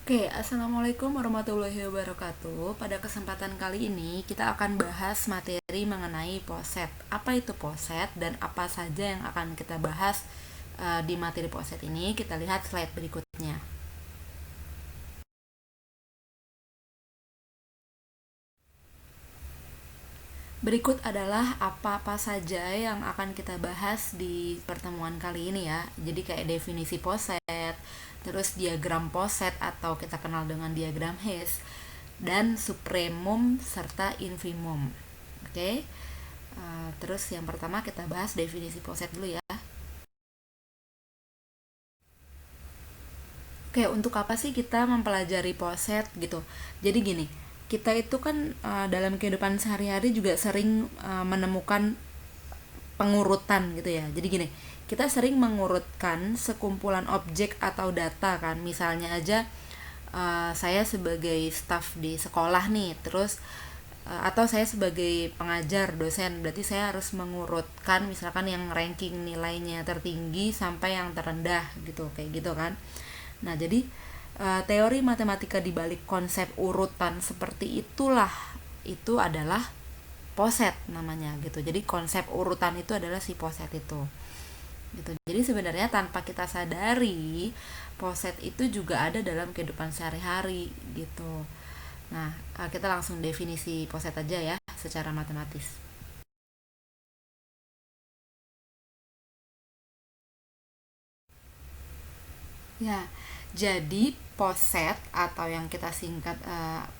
Oke, assalamualaikum warahmatullahi wabarakatuh. Pada kesempatan kali ini kita akan bahas materi mengenai poset. Apa itu poset dan apa saja yang akan kita bahas di materi poset ini? Kita lihat slide berikutnya. Berikut adalah apa-apa saja yang akan kita bahas di pertemuan kali ini ya. Jadi kayak definisi poset, terus diagram poset atau kita kenal dengan diagram Hess, dan supremum serta infimum. Oke. Terus yang pertama kita bahas definisi poset dulu ya. Oke, untuk apa sih kita mempelajari poset gitu? Jadi gini, kita itu kan dalam kehidupan sehari-hari juga sering menemukan pengurutan gitu ya. Jadi gini, kita sering mengurutkan sekumpulan objek atau data kan. Misalnya aja saya sebagai staf di sekolah nih, terus atau saya sebagai pengajar dosen, berarti saya harus mengurutkan misalkan yang ranking nilainya tertinggi sampai yang terendah gitu, kayak gitu kan. Nah, jadi teori matematika di balik konsep urutan seperti itulah itu adalah poset namanya gitu. Jadi konsep urutan itu adalah si poset itu. Gitu. Jadi sebenarnya tanpa kita sadari, poset itu juga ada dalam kehidupan sehari-hari gitu. Nah, kita langsung definisi poset aja ya secara matematis. Ya, jadi poset atau yang kita singkat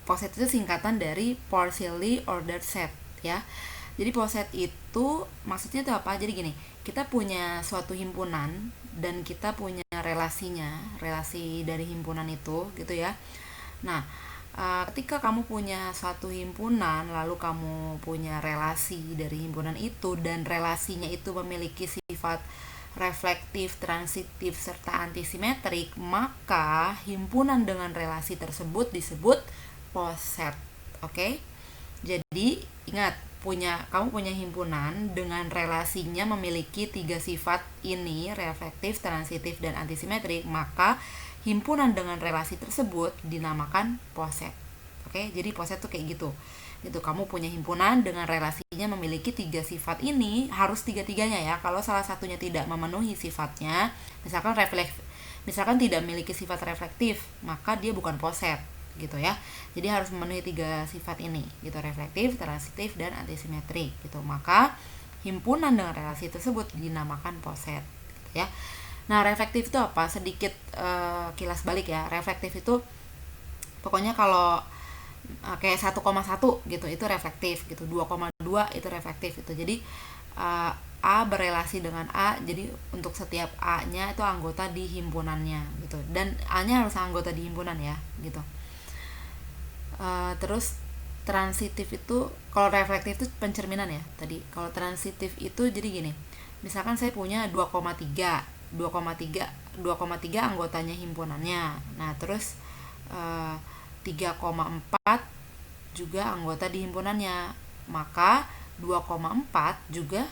poset itu singkatan dari partially ordered set ya. Jadi poset itu maksudnya itu apa? Jadi gini, kita punya suatu himpunan dan kita punya relasinya, relasi dari himpunan itu gitu ya. Nah, ketika kamu punya suatu himpunan, lalu kamu punya relasi dari himpunan itu dan relasinya itu memiliki sifat reflektif, transitif, serta antisimetrik, maka himpunan dengan relasi tersebut disebut poset. Oke? Jadi, ingat, kamu punya himpunan dengan relasinya memiliki tiga sifat ini, reflektif, transitif, dan antisimetrik, maka himpunan dengan relasi tersebut dinamakan poset. Oke, jadi poset tuh kayak gitu. Gitu, kamu punya himpunan dengan relasinya memiliki tiga sifat ini, harus tiga-tiganya ya. Kalau salah satunya tidak memenuhi sifatnya, misalkan tidak memiliki sifat reflektif, maka dia bukan poset gitu ya. Jadi harus memenuhi tiga sifat ini gitu, reflektif, transitif, dan antisimetrik gitu. Maka himpunan dengan relasi tersebut dinamakan poset gitu ya. Nah, reflektif itu apa? Sedikit kilas balik ya. Reflektif itu pokoknya kalau kayak 1,1 gitu itu reflektif gitu, 2,2 itu reflektif itu. Jadi A berelasi dengan A, jadi untuk setiap A-nya itu anggota di himpunannya gitu, dan A-nya harus anggota di himpunan ya gitu. Terus transitif itu, kalau reflektif itu pencerminan ya tadi. Kalau transitif itu jadi gini, misalkan saya punya 2,3 2,3 anggotanya himpunannya. Nah, terus 3,4 juga anggota di himpunannya. Maka 2,4 juga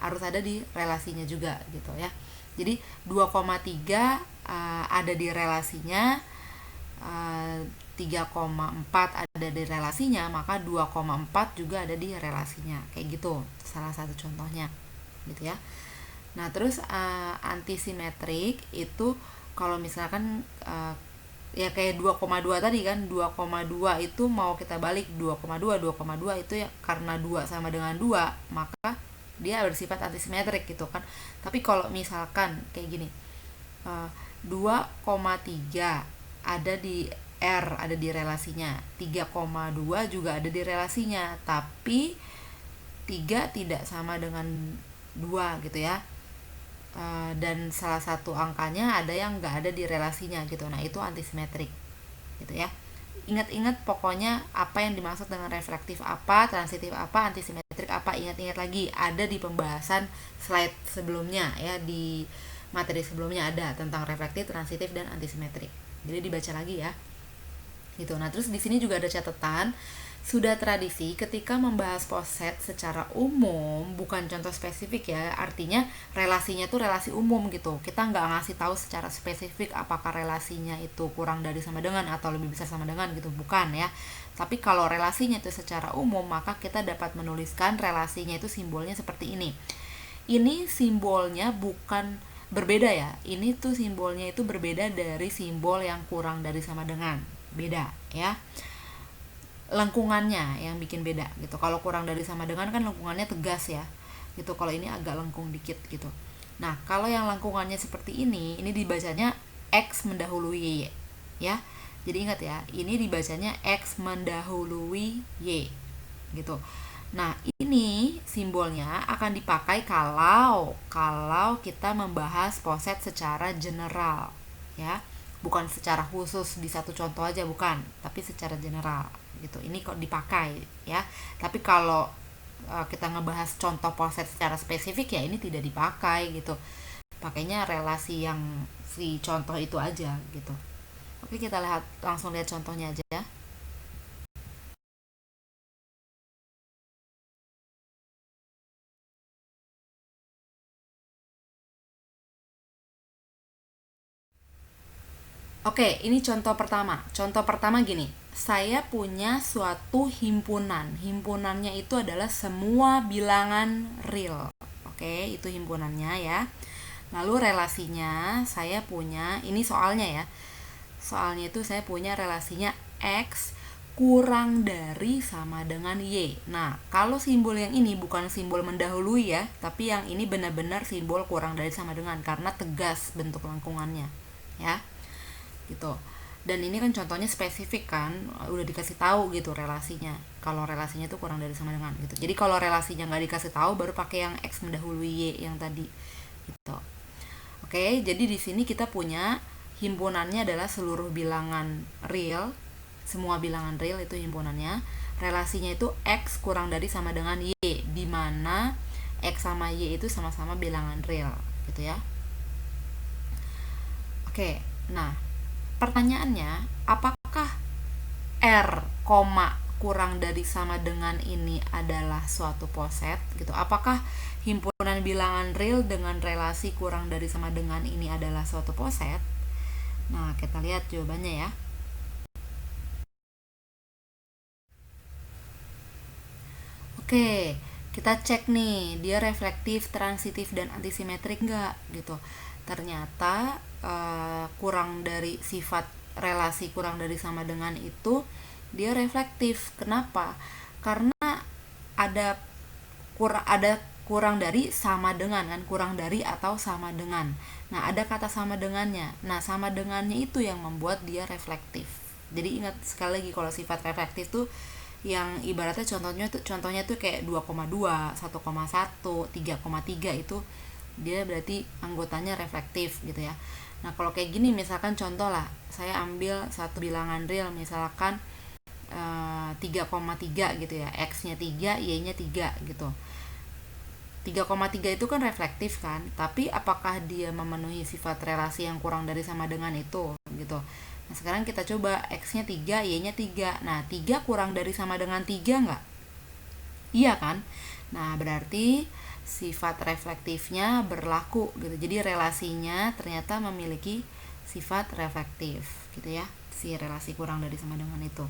harus ada di relasinya juga gitu ya. Jadi 2,3 ada di relasinya, 3,4 ada di relasinya, maka 2,4 juga ada di relasinya. Kayak gitu, salah satu contohnya gitu ya. Nah, terus antisimetrik itu kalau misalkan ya kayak 2,2 tadi kan, 2,2 itu mau kita balik 2,2 itu ya karena 2 sama dengan 2, maka dia bersifat antisimetrik gitu kan. Tapi kalau misalkan kayak gini, 2,3 ada di R, ada di relasinya, 3,2 juga ada di relasinya, tapi 3 tidak sama dengan 2 gitu ya. Dan salah satu angkanya ada yang nggak ada di relasinya gitu. Nah, itu antisimetrik gitu ya. Ingat-ingat pokoknya apa yang dimaksud dengan reflektif apa, transitif apa, antisimetrik apa. Ingat-ingat lagi, ada di pembahasan slide sebelumnya ya, di materi sebelumnya ada tentang reflektif, transitif, dan antisimetrik. Jadi dibaca lagi ya gitu. Nah, terus di sini juga ada catatan. Sudah tradisi ketika membahas poset secara umum, bukan contoh spesifik ya, artinya relasinya tuh relasi umum gitu. Kita nggak ngasih tahu secara spesifik apakah relasinya itu kurang dari sama dengan atau lebih besar sama dengan gitu, bukan ya. Tapi kalau relasinya itu secara umum, maka kita dapat menuliskan relasinya itu simbolnya seperti ini. Ini simbolnya bukan berbeda ya. Ini tuh simbolnya itu berbeda dari simbol yang kurang dari sama dengan. Beda ya, lengkungannya yang bikin beda gitu. Kalau kurang dari sama dengan kan lengkungannya tegas ya gitu, kalau ini agak lengkung dikit gitu. Nah, kalau yang lengkungannya seperti ini dibacanya X mendahului Y ya. Jadi ingat ya, ini dibacanya X mendahului Y gitu. Nah, ini simbolnya akan dipakai kalau kita membahas poset secara general ya, bukan secara khusus di satu contoh aja, bukan, tapi secara general gitu. Ini kok dipakai ya. Tapi kalau kita ngebahas contoh poset secara spesifik ya ini tidak dipakai gitu. Pakainya relasi yang si contoh itu aja gitu. Oke, kita langsung lihat contohnya aja ya. Oke, ini contoh pertama. Contoh pertama gini, saya punya suatu himpunan. Himpunannya itu adalah semua bilangan real. Oke, itu himpunannya ya. Lalu relasinya saya punya, ini soalnya ya. Soalnya itu saya punya relasinya X kurang dari sama dengan Y. Nah, kalau simbol yang ini bukan simbol mendahului ya, tapi yang ini benar-benar simbol kurang dari sama dengan karena tegas bentuk lengkungannya. Ya, gitu. Dan ini kan contohnya spesifik kan, udah dikasih tahu gitu relasinya. Kalau relasinya itu kurang dari sama dengan gitu. Jadi kalau relasinya nggak dikasih tahu, baru pakai yang X mendahului Y yang tadi gitu. Oke, jadi di sini kita punya himpunannya adalah seluruh bilangan real, semua bilangan real itu himpunannya. Relasinya itu X kurang dari sama dengan Y, di mana X sama Y itu sama-sama bilangan real gitu ya. Oke, nah pertanyaannya, apakah R, kurang dari sama dengan ini adalah suatu poset gitu? Apakah himpunan bilangan real dengan relasi kurang dari sama dengan ini adalah suatu poset? Nah, kita lihat jawabannya ya. Oke, kita cek nih, dia reflektif, transitif, dan antisimetrik nggak gitu. Ternyata kurang dari sifat relasi kurang dari sama dengan itu dia reflektif. Kenapa? Karena ada kurang dari sama dengan kan, kurang dari atau sama dengan. Nah, ada kata sama dengannya. Nah, sama dengannya itu yang membuat dia reflektif. Jadi ingat sekali lagi, kalau sifat reflektif tuh yang ibaratnya contohnya tuh kayak 2,2, 1,1, 3,3 itu dia berarti anggotanya reflektif gitu ya. Nah, kalau kayak gini misalkan contoh lah, saya ambil satu bilangan real misalkan 3,3 gitu ya, X-nya 3, Y-nya 3 gitu. 3,3 itu kan reflektif kan, tapi apakah dia memenuhi sifat relasi yang kurang dari sama dengan itu gitu. Nah, sekarang kita coba, X-nya 3, Y-nya 3. Nah, 3 kurang dari sama dengan 3 nggak? Iya kan? Nah, berarti sifat reflektifnya berlaku gitu. Jadi relasinya ternyata memiliki sifat reflektif gitu ya, si relasi kurang dari sama dengan itu.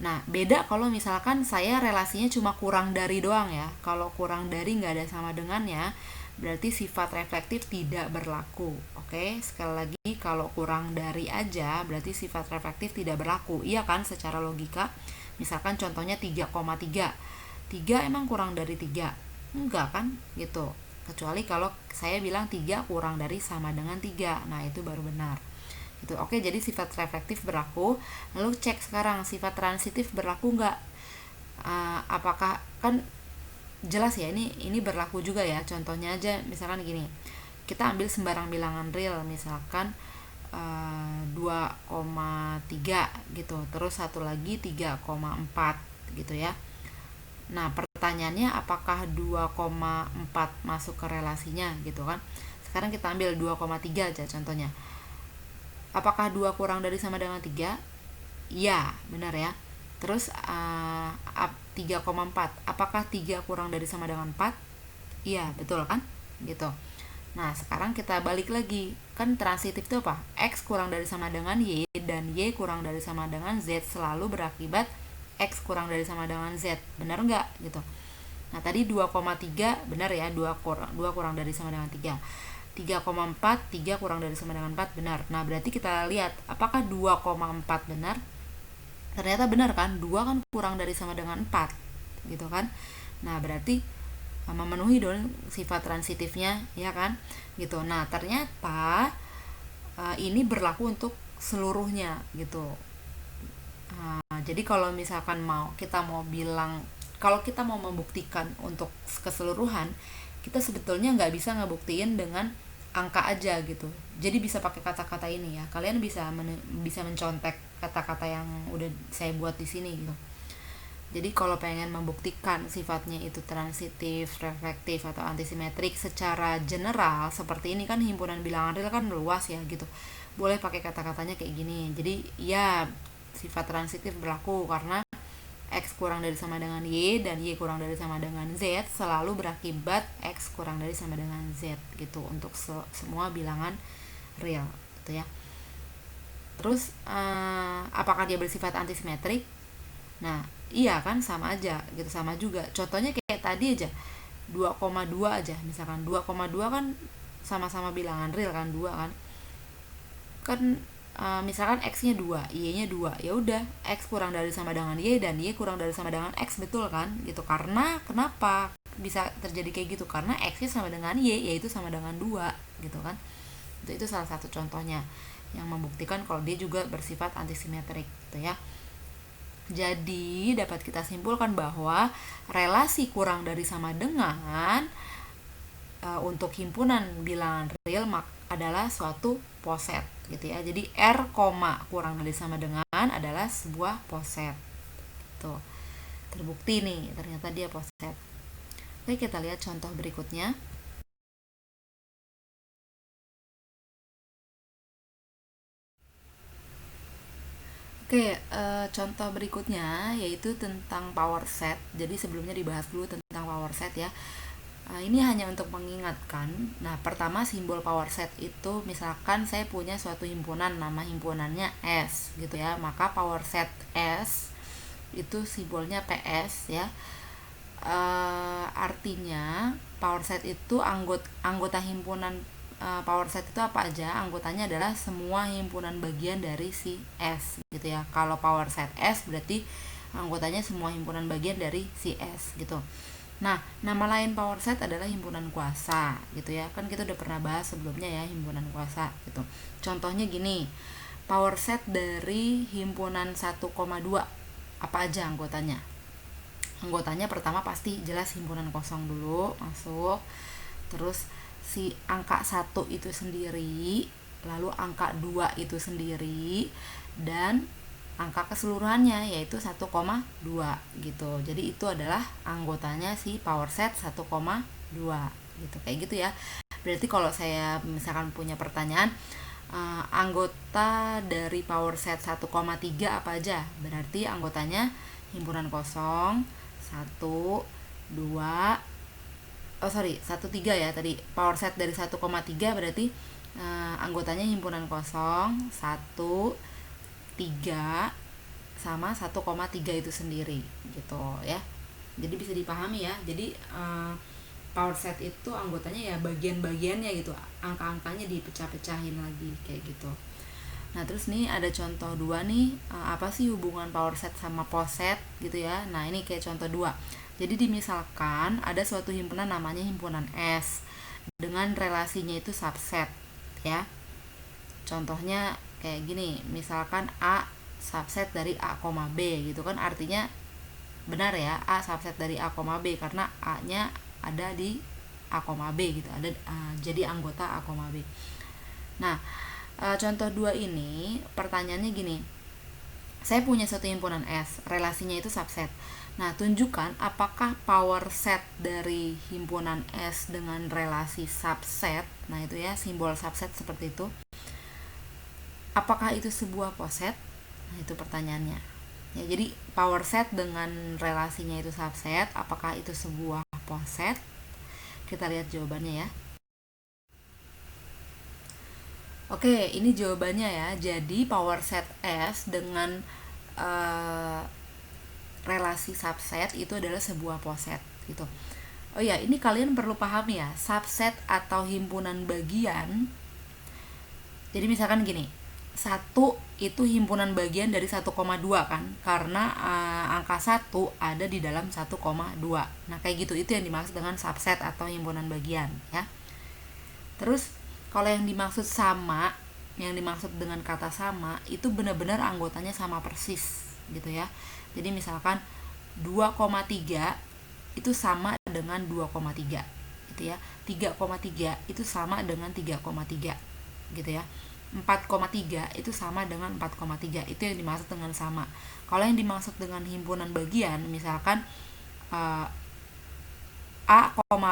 Nah, beda kalau misalkan saya relasinya cuma kurang dari doang ya. Kalau kurang dari nggak ada sama dengannya, berarti sifat reflektif tidak berlaku. Oke, sekali lagi, kalau kurang dari aja berarti sifat reflektif tidak berlaku. Iya kan, secara logika. Misalkan contohnya 3,3. 3 emang kurang dari 3? Enggak kan, gitu. Kecuali kalau saya bilang 3 kurang dari sama dengan 3. Nah, itu baru benar gitu. Oke, jadi sifat reflektif berlaku. Lalu cek sekarang sifat transitif berlaku nggak. Apakah, kan jelas ya, ini berlaku juga ya. Contohnya aja misalkan gini, kita ambil sembarang bilangan real misalkan 2,3 gitu, terus satu lagi 3,4 gitu ya. Nah, pertanyaannya apakah 2,4 masuk ke relasinya gitu kan. Sekarang kita ambil 2,3 aja contohnya. Apakah 2 kurang dari sama dengan 3? Iya, benar ya. Terus 3,4. Apakah 3 kurang dari sama dengan 4? Iya, betul kan? Gitu. Nah, sekarang kita balik lagi. Kan transitif itu apa? X kurang dari sama dengan Y dan Y kurang dari sama dengan Z selalu berakibat X kurang dari sama dengan Z. Benar nggak? Gitu. Nah, tadi 2,3 benar ya, 2 kurang dari sama dengan 3. 3,4, 3 kurang dari sama dengan 4 benar. Nah, berarti kita lihat apakah 2,4 benar? Ternyata benar kan, 2 kan kurang dari sama dengan 4 gitu kan. Nah, berarti memenuhi dong sifat transitifnya, ya kan gitu. Nah, ternyata ini berlaku untuk seluruhnya gitu. Jadi kalau misalkan kita mau bilang, kalau kita mau membuktikan untuk keseluruhan, kita sebetulnya nggak bisa ngebuktiin dengan angka aja gitu. Jadi bisa pakai kata-kata ini ya. Kalian bisa mencontek kata-kata yang udah saya buat di sini gitu. Jadi kalau pengen membuktikan sifatnya itu transitif, reflektif, atau antisimetrik secara general seperti ini, kan himpunan bilangan real kan luas ya gitu. Boleh pakai kata-katanya kayak gini. Jadi ya sifat transitif berlaku karena X kurang dari sama dengan Y dan Y kurang dari sama dengan Z selalu berakibat X kurang dari sama dengan Z gitu untuk semua bilangan real gitu ya. Terus apakah dia bersifat antisimetrik? Nah, iya kan, sama aja gitu, sama juga. Contohnya kayak tadi aja, 2,2 aja misalkan. 2,2 kan sama-sama bilangan real kan, 2 kan. Kan misalkan X-nya 2, Y-nya 2. Ya udah, X kurang dari sama dengan Y dan Y kurang dari sama dengan X, betul kan? Gitu. Karena kenapa bisa terjadi kayak gitu? Karena X-nya sama dengan Y, yaitu sama dengan 2 gitu kan. Itu salah satu contohnya yang membuktikan kalau dia juga bersifat antisimetrik gitu ya. Jadi dapat kita simpulkan bahwa relasi kurang dari sama dengan untuk himpunan bilangan real adalah suatu poset gitu ya. Jadi R, kurang dari sama dengan adalah sebuah poset. Tuh. Terbukti nih, ternyata dia poset. Oke, kita lihat contoh berikutnya. Oke, contoh berikutnya yaitu tentang power set. Jadi sebelumnya dibahas dulu tentang power set ya. Ini hanya untuk mengingatkan. Nah, pertama simbol power set itu, misalkan saya punya suatu himpunan, nama himpunannya S gitu ya. Maka power set S itu simbolnya PS ya. Artinya power set itu anggota himpunan power set itu apa aja? Anggotanya adalah semua himpunan bagian dari si S gitu ya. Kalau power set S berarti anggotanya semua himpunan bagian dari si S gitu. Nah, nama lain power set adalah himpunan kuasa gitu ya. Kan kita udah pernah bahas sebelumnya ya himpunan kuasa gitu. Contohnya gini, power set dari himpunan 1,2 apa aja anggotanya? Anggotanya pertama pasti jelas himpunan kosong dulu masuk. Terus si angka 1 itu sendiri, lalu angka 2 itu sendiri, dan angka keseluruhannya yaitu 1,2 gitu. Jadi itu adalah anggotanya si power set 1,2 gitu. Kayak gitu ya. Berarti kalau saya misalkan punya pertanyaan, anggota dari power set 1,3 apa aja? Berarti anggotanya himpunan kosong 1, 2, 1,3 ya tadi. Power set dari 1,3 berarti anggotanya himpunan kosong 1, 3 sama 1,3 itu sendiri gitu ya. Jadi bisa dipahami ya. Jadi power set itu anggotanya ya bagian-bagiannya gitu. Angka-angkanya dipecah-pecahin lagi kayak gitu. Nah, terus nih ada contoh 2 nih, apa sih hubungan power set sama poset gitu ya. Nah, ini kayak contoh 2. Jadi dimisalkan ada suatu himpunan namanya himpunan S dengan relasinya itu subset ya. Contohnya kayak gini, misalkan A subset dari A, B gitu kan, artinya benar ya, A subset dari A, B karena A-nya ada di A, B gitu, ada jadi anggota A, B. Nah, contoh 2 ini pertanyaannya gini, saya punya satu himpunan S, relasinya itu subset. Nah, tunjukkan apakah power set dari himpunan S dengan relasi subset. Nah, itu ya, simbol subset seperti itu. Apakah itu sebuah poset? Nah, itu pertanyaannya. Ya, jadi power set dengan relasinya itu subset, apakah itu sebuah poset? Kita lihat jawabannya ya. Oke, ini jawabannya ya. Jadi power set S dengan uh, relasi subset itu adalah sebuah poset gitu. Oh ya, ini kalian perlu pahami ya, subset atau himpunan bagian. Jadi misalkan gini, satu itu himpunan bagian dari 1,2 kan, karena angka 1 ada di dalam 1,2. Nah kayak gitu, itu yang dimaksud dengan subset atau himpunan bagian ya. Terus kalau yang dimaksud sama, yang dimaksud dengan kata sama itu benar-benar anggotanya sama persis gitu ya. Jadi misalkan 2,3 itu sama dengan 2,3 gitu ya. 3,3 itu sama dengan 3,3 gitu ya. 4,3 itu sama dengan 4,3. Itu yang dimaksud dengan sama. Kalau yang dimaksud dengan himpunan bagian, misalkan A,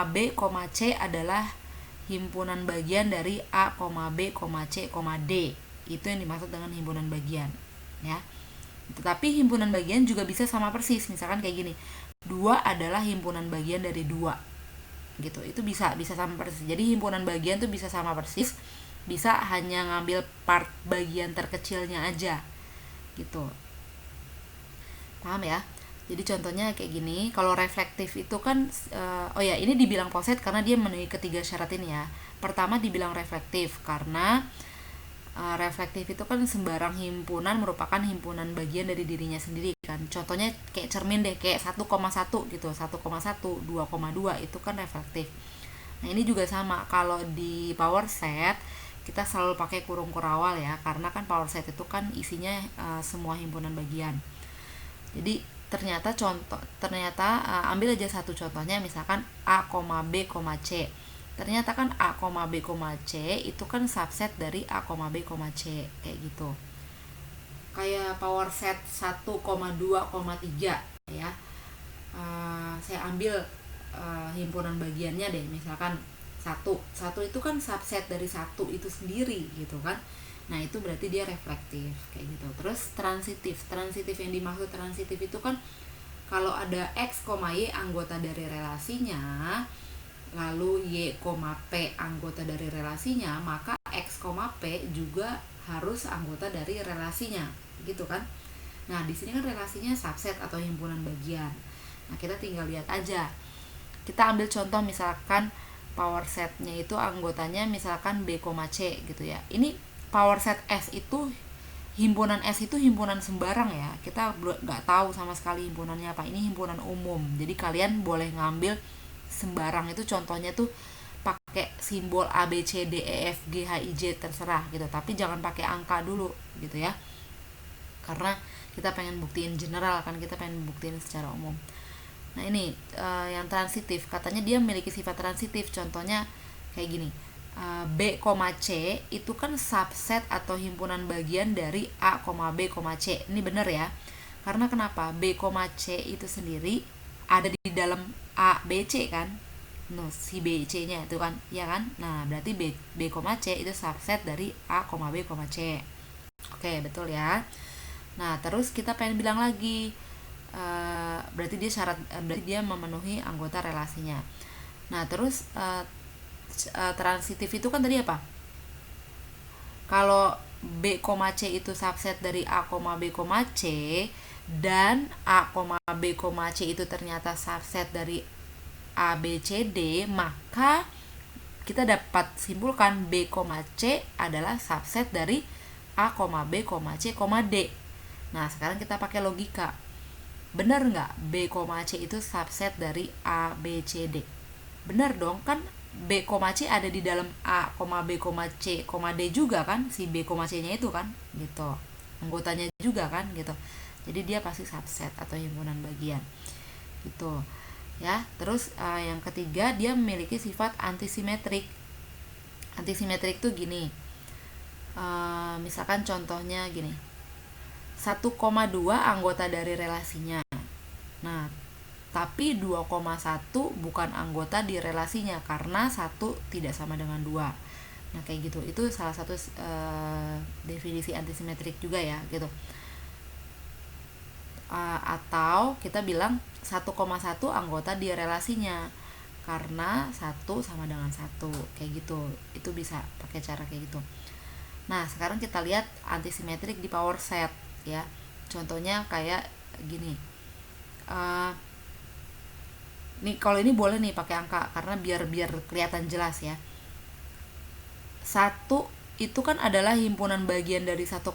B, C adalah himpunan bagian dari A, B, C, D. Itu yang dimaksud dengan himpunan bagian ya. Tetapi himpunan bagian juga bisa sama persis. Misalkan kayak gini, 2 adalah himpunan bagian dari 2 gitu. Itu bisa sama persis. Jadi himpunan bagian tuh bisa sama persis, bisa hanya ngambil part bagian terkecilnya aja gitu. Paham ya? Jadi contohnya kayak gini, kalau reflektif itu kan oh ya, ini dibilang poset karena dia memenuhi ketiga syarat ini ya. Pertama dibilang reflektif karena reflektif itu kan sembarang himpunan merupakan himpunan bagian dari dirinya sendiri kan. Contohnya kayak cermin deh, kayak 1,1 gitu, 1,1, 2,2 itu kan reflektif. Nah ini juga sama, kalau di power set kita selalu pakai kurung kurawal ya, karena kan power set itu kan isinya semua himpunan bagian. Jadi ternyata ambil aja satu contohnya, misalkan A, B, C. Ternyata kan A, B, C itu kan subset dari A, B, C kayak gitu. Kayak power set 1,2,3 ya. Saya ambil himpunan bagiannya deh, misalkan satu itu kan subset dari satu itu sendiri gitu kan. Nah itu berarti dia reflektif kayak gitu. Terus transitif yang dimaksud transitif itu kan kalau ada X, Y anggota dari relasinya, lalu Y, P anggota dari relasinya, maka X, P juga harus anggota dari relasinya gitu kan. Nah di sini kan relasinya subset atau himpunan bagian. Nah kita tinggal lihat aja. Kita ambil contoh misalkan power setnya itu anggotanya misalkan B, C gitu ya. Ini power set S itu himpunan S itu himpunan sembarang ya. Kita nggak tahu sama sekali himpunannya apa. Ini himpunan umum. Jadi kalian boleh ngambil sembarang, itu contohnya tuh pakai simbol A, B, C, D, E, F, G, H, I, J terserah gitu. Tapi jangan pakai angka dulu gitu ya. Karena kita pengen buktiin general kan, kita pengen buktiin secara umum. Nah ini yang transitif, katanya dia memiliki sifat transitif. Contohnya kayak gini, B, C itu kan subset atau himpunan bagian dari A, B, C. Ini benar ya. Karena kenapa? B, C itu sendiri ada di dalam A, B, C kan. No, si B, C nya itu kan, ya kan. Nah berarti B, C itu subset dari A, B, C. Oke betul ya. Nah terus kita pengen bilang lagi, berarti dia memenuhi anggota relasinya. Nah terus transitif itu kan tadi apa? Kalau B, C itu subset dari A, B, C dan A, B, C itu ternyata subset dari A, B, C, D, maka kita dapat simpulkan B, C adalah subset dari A, B, C, D. Nah sekarang kita pakai logika, benar nggak B, C itu subset dari A, B, C, D? Benar dong kan, B, C ada di dalam A, B, C, D juga kan, si B, C nya itu kan gitu, anggotanya juga kan gitu. Jadi dia pasti subset atau himpunan bagian gitu ya. Terus yang ketiga, dia memiliki sifat antisimetrik. Antisimetrik tuh gini, misalkan contohnya gini, 1,2 anggota dari relasinya. Nah, tapi 2,1 bukan anggota di relasinya karena 1 tidak sama dengan 2. Nah, kayak gitu. Itu salah satu definisi antisimetrik juga ya, gitu. atau kita bilang 1,1 anggota di relasinya, karena 1 sama dengan 1, kayak gitu. Itu bisa pakai cara kayak gitu. Nah, sekarang kita lihat antisimetrik di power set ya. Contohnya kayak gini. Nih kalau ini boleh nih pakai angka karena biar kelihatan jelas ya. 1 itu kan adalah himpunan bagian dari 1,2,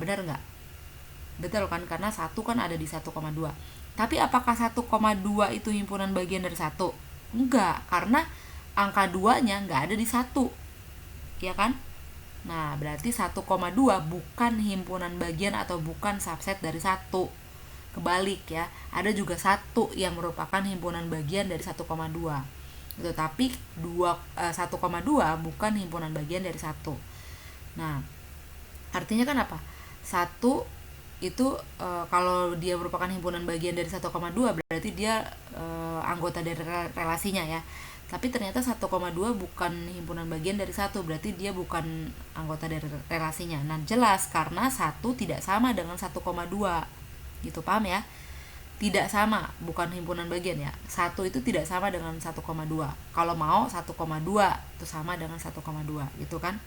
benar nggak? Betul kan, karena 1 kan ada di 1,2. Tapi apakah 1,2 itu himpunan bagian dari 1? Enggak, karena angka 2-nya nggak ada di 1, ya kan? Nah, berarti 1,2 bukan himpunan bagian atau bukan subset dari 1. Kebalik ya, ada juga 1 yang merupakan himpunan bagian dari 1,2. Gitu, tapi 1,2 bukan himpunan bagian dari 1. Nah, artinya kan apa? 1 itu kalau dia merupakan himpunan bagian dari 1,2 berarti dia anggota dari relasinya ya. Tapi ternyata 1,2 bukan himpunan bagian dari 1, berarti dia bukan anggota dari relasinya. Nah, jelas karena 1 tidak sama dengan 1,2. Gitu, paham ya? Tidak sama, bukan himpunan bagian ya. 1 itu tidak sama dengan 1,2. Kalau mau 1,2 itu sama dengan 1,2, gitu kan?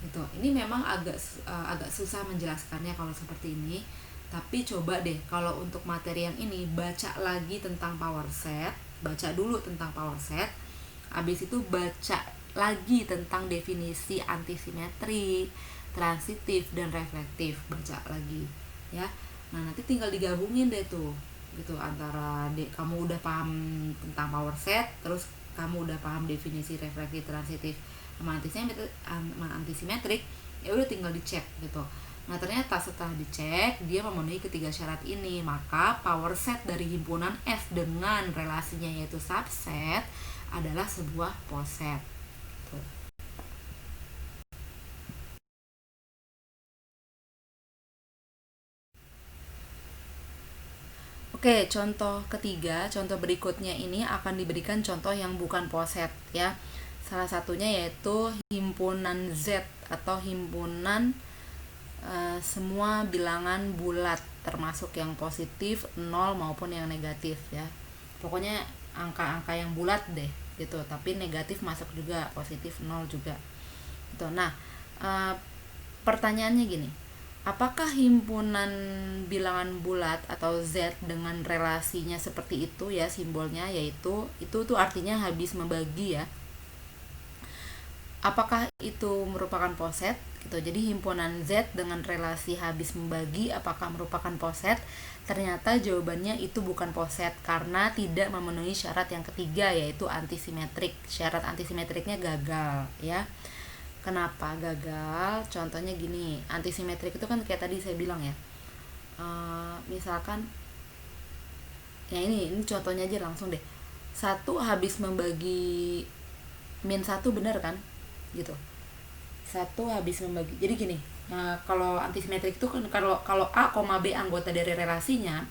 Gitu. Ini memang agak susah menjelaskannya kalau seperti ini. Tapi coba deh kalau untuk materi yang ini baca lagi tentang power set, baca dulu tentang power set, habis itu baca lagi tentang definisi antisimetrik, transitif dan reflektif, baca lagi ya. Nah, nanti tinggal digabungin deh tuh gitu, antara kamu udah paham tentang power set, terus kamu udah paham definisi reflektif, transitif sama antisimetrik, ya udah tinggal dicek gitu. Nah, ternyata setelah dicek dia memenuhi ketiga syarat ini, maka power set dari himpunan F dengan relasinya yaitu subset adalah sebuah poset. Tuh. Oke, contoh ketiga, contoh berikutnya ini akan diberikan contoh yang bukan poset ya. Salah satunya yaitu himpunan Z atau himpunan semua bilangan bulat termasuk yang positif, 0 maupun yang negatif ya. Pokoknya angka-angka yang bulat deh gitu, tapi negatif masuk juga, positif 0 juga. Gitu. Nah, pertanyaannya gini. Apakah himpunan bilangan bulat atau Z dengan relasinya seperti itu ya, simbolnya yaitu itu tuh artinya habis membagi ya. Apakah itu merupakan poset gitu? Jadi himpunan Z dengan relasi habis membagi apakah merupakan poset? Ternyata jawabannya itu bukan poset karena tidak memenuhi syarat yang ketiga yaitu antisimetrik. Syarat antisimetriknya gagal ya. Kenapa gagal? Contohnya gini, antisimetrik itu kan kayak tadi saya bilang ya. Misalkan ya ini contohnya aja langsung deh. 1 habis membagi -1 benar kan? Gitu. 1 habis membagi. Jadi gini, kalau antisimetrik itu kan kalau A, B anggota dari relasinya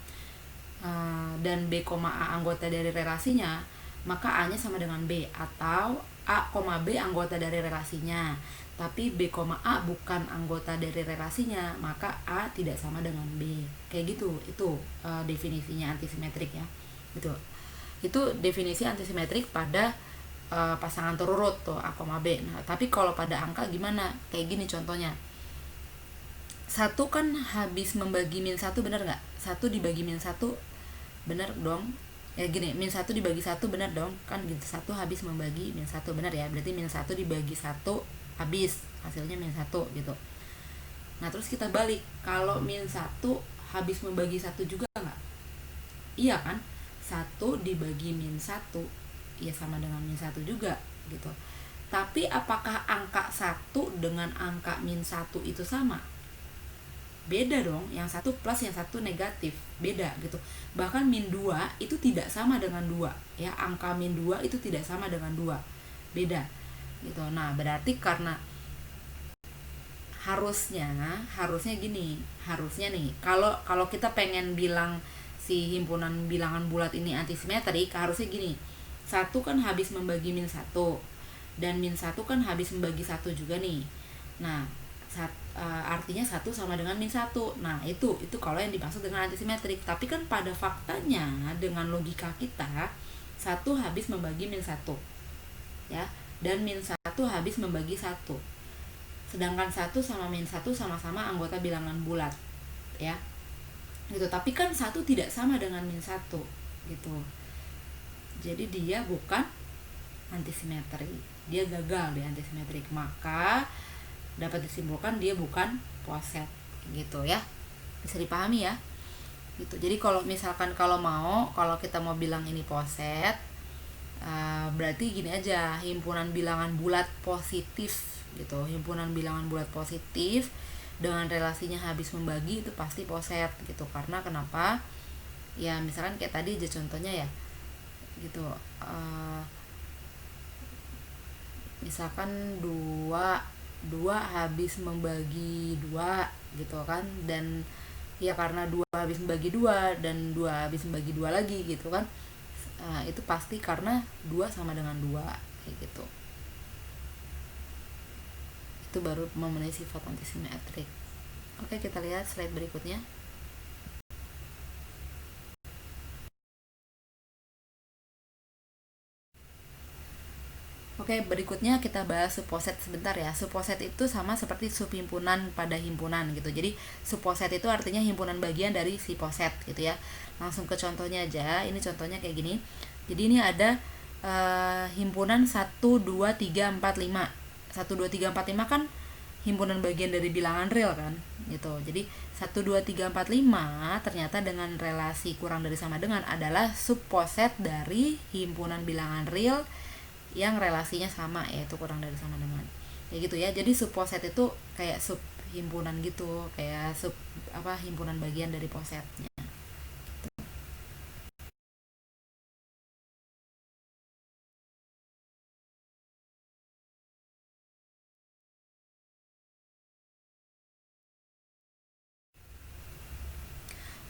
dan B, A anggota dari relasinya, maka A-nya sama dengan B, atau A, B anggota dari relasinya tapi B, A bukan anggota dari relasinya, maka A tidak sama dengan B. Kayak gitu. Itu definisinya antisimetrik ya. Gitu. Itu definisi antisimetrik pada pasangan terurut tuh A, B. Nah, tapi kalau pada angka gimana? Kayak gini contohnya. 1 kan habis membagi -1 benar nggak? 1 dibagi -1 benar dong. Ya gini, -1 dibagi 1 benar dong. Kan gitu, 1 habis membagi -1 benar ya. Berarti -1 dibagi 1 habis, hasilnya -1 gitu. Nah, terus kita balik. Kalau -1 habis membagi 1 juga nggak? Iya kan? 1 dibagi -1 ya sama dengan -1 juga gitu. Tapi apakah angka 1 dengan angka -1 itu sama? Beda dong, yang 1 plus yang 1 negatif, beda gitu. Bahkan -2 itu tidak sama dengan 2 ya, angka -2 itu tidak sama dengan 2, beda gitu. Nah, berarti karena harusnya gini, harusnya nih kalau kita pengen bilang si himpunan bilangan bulat ini antisimetrik, harusnya gini. 1 kan habis membagi -1 dan -1 kan habis membagi 1 juga nih. Nah, artinya 1 sama dengan min 1. Nah, itu kalau yang dimaksud dengan antisimetrik. Tapi kan pada faktanya dengan logika kita, 1 habis membagi min 1. Ya. Dan min 1 habis membagi 1. Sedangkan 1 sama min 1 sama-sama anggota bilangan bulat. Ya. Gitu. Tapi kan 1 tidak sama dengan min 1. Gitu. Jadi dia bukan antisimetri. Dia gagal di antisimetrik. Maka dapat disimpulkan dia bukan poset gitu ya. Bisa dipahami ya. Gitu. Jadi kalau misalkan kalau kita mau bilang ini poset, berarti gini aja, himpunan bilangan bulat positif gitu. Himpunan bilangan bulat positif dengan relasinya habis membagi itu pasti poset gitu. Karena kenapa? Ya misalkan kayak tadi aja contohnya ya. Gitu. Misalkan 2 habis membagi 2 gitu kan, dan ya karena 2 habis membagi 2 dan 2 habis membagi 2 lagi gitu kan, itu pasti karena 2 sama dengan 2 kayak gitu. Itu baru memenuhi sifat antisimetrik. Oke, kita lihat slide berikutnya. Oke, berikutnya kita bahas subposet sebentar ya. Subposet itu sama seperti subhimpunan pada himpunan gitu. Jadi subposet itu artinya himpunan bagian dari si poset gitu ya. Langsung ke contohnya aja. Ini contohnya kayak gini. Jadi ini ada himpunan 1, 2, 3, 4, 5. 1, 2, 3, 4, 5 kan himpunan bagian dari bilangan real kan gitu. Jadi 1, 2, 3, 4, 5 ternyata dengan relasi kurang dari sama dengan adalah subposet dari himpunan bilangan real yang relasinya sama, yaitu kurang dari sama dengan. Ya gitu ya. Jadi subposet itu kayak sub himpunan gitu, kayak himpunan bagian dari posetnya.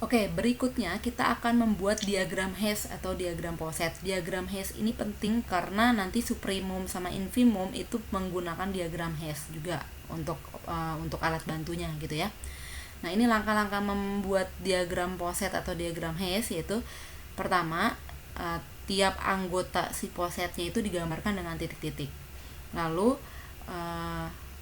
Oke, berikutnya kita akan membuat diagram hash atau diagram poset. Diagram hash ini penting karena nanti supremum sama infimum itu menggunakan diagram hash juga untuk alat bantunya gitu ya. Nah, ini langkah-langkah membuat diagram poset atau diagram hash, yaitu pertama, tiap anggota si posetnya itu digambarkan dengan titik-titik. Lalu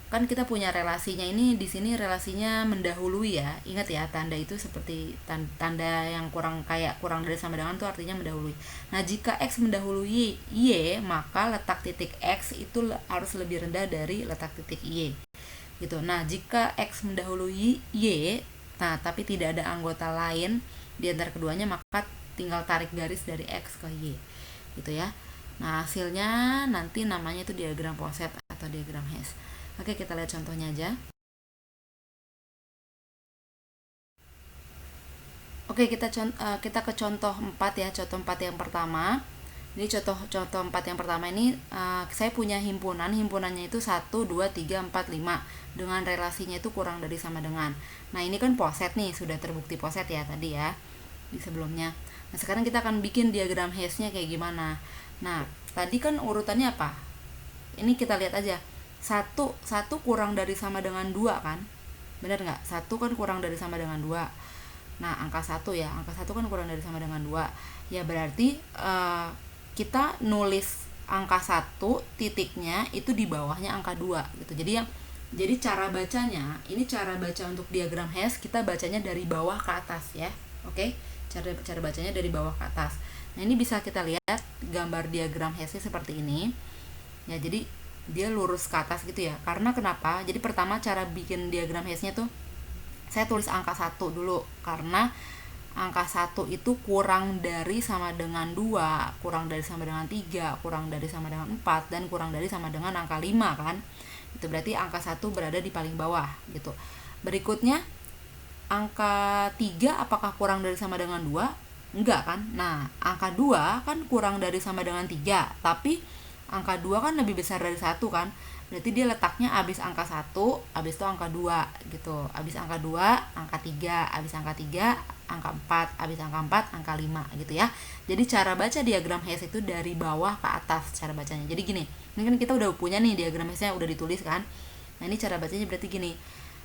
kan kita punya relasinya, ini di sini relasinya mendahului ya. Ingat ya, tanda itu seperti tanda yang kurang dari sama dengan itu artinya mendahului. Nah, jika X mendahului Y, maka letak titik X itu harus lebih rendah dari letak titik Y. Gitu. Nah, jika X mendahului Y, nah tapi tidak ada anggota lain di antara keduanya, maka tinggal tarik garis dari X ke Y. Gitu ya. Nah, hasilnya nanti namanya itu diagram poset atau diagram hash. Oke, kita lihat contohnya aja. Oke, kita ke contoh 4 ya. Contoh 4 yang pertama. Ini contoh 4 yang pertama ini saya punya himpunannya itu 1, 2, 3, 4, 5 dengan relasinya itu kurang dari sama dengan. Nah, ini kan poset nih, sudah terbukti poset ya tadi ya di sebelumnya. Nah, sekarang kita akan bikin diagram hash-nya kayak gimana. Nah, tadi kan urutannya apa? Ini kita lihat aja. 1 kurang dari sama dengan 2 kan? Benar nggak? 1 kan kurang dari sama dengan 2. Nah, angka 1 ya. Angka 1 kan kurang dari sama dengan 2. Ya berarti kita nulis angka 1 titiknya itu di bawahnya angka 2 gitu. Jadi cara bacanya, ini cara baca untuk diagram hash, kita bacanya dari bawah ke atas ya. Oke? Cara bacanya dari bawah ke atas. Nah, ini bisa kita lihat gambar diagram hash-nya seperti ini. Ya, jadi dia lurus ke atas gitu ya. Karena kenapa? Jadi pertama cara bikin diagram hash-nya tuh saya tulis angka 1 dulu, karena angka 1 itu kurang dari sama dengan 2, kurang dari sama dengan 3, kurang dari sama dengan 4, dan kurang dari sama dengan angka 5 kan. Itu berarti angka 1 berada di paling bawah gitu. Berikutnya angka 3 apakah kurang dari sama dengan 2? Enggak kan. Nah, angka 2 kan kurang dari sama dengan 3, tapi angka 2 kan lebih besar dari 1 kan. Berarti dia letaknya abis angka 1, abis itu angka 2 gitu. Abis angka 2, angka 3, abis angka 3, angka 4, abis angka 4, angka 5 gitu ya. Jadi cara baca diagram hash itu dari bawah ke atas cara bacanya. Jadi gini, ini kan kita udah punya nih diagram hash-nya udah ditulis kan. Nah, ini cara bacanya berarti gini.